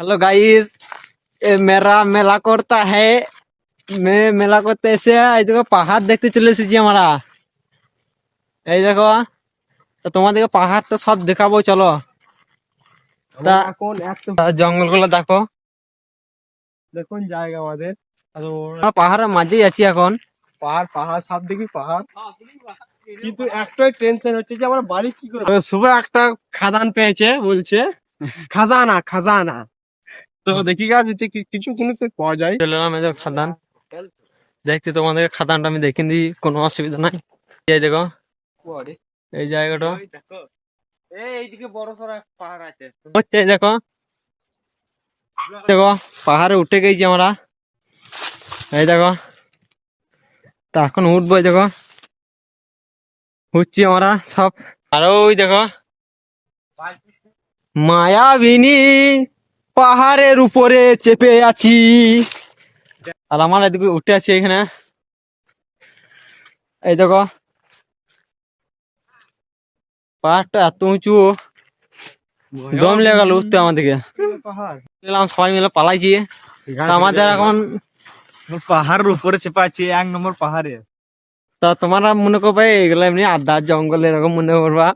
Hello guys, ये मेरा मेला करता है। मैं मेला করতে এসে এই দেখো পাহাড় দেখতে চলে এসেছি আমরা। এই দেখো, তো তোমাদেরকে পাহাড়টা সব দেখাবো, চলো। তা এখন একদম জঙ্গলগুলো দেখো, দেখুন জায়গা আমাদের আমরা পাহাড়ের মাঝেই আছি এখন। পাহাড় পাহাড় সব দেখি পাহাড়, কিন্তু একটাই টেনশন হচ্ছে যে আমরা বাড়ি কি করে শুভ একটা খাদান পেয়েছে, বলছে খাজানা খাজানা। তো দেখি গা যদি কিছু জিনিস পাওয়া যায়। চলে এলাম এই যে খাদান দেখতে, তোমাদের খাদানটা আমি দেখিয়ে দিই, কোনো অসুবিধা নাই। এই দেখো এই জায়গাটা এইদিকে বড় সড় পাহাড় আছে। হচ্ছে, এই দেখো দেখো পাহাড়ে উঠে গেছি আমরা। এই দেখো, তা এখন উঠবো। এই দেখো উঠছি আমরা সব। আর ওই দেখো মায়াবিনী পাহাড়ের উপরে চেপে আছি, আর আমার এদিকে উঠে আছি এখানে। এই দেখো পাহাড়টা এত উঁচু, দম লেগে গেল উঠতে আমাদেরকে। পাহাড় এলাম সবাই মিলে পালাইছি। তা আমাদের এখন পাহাড়ের উপরে চেপে আছে, 1 নম্বর পাহাড়ে। তা তোমরা মনে করবে এগুলো এমনি আড্ডা জঙ্গল এরকম মনে করবা,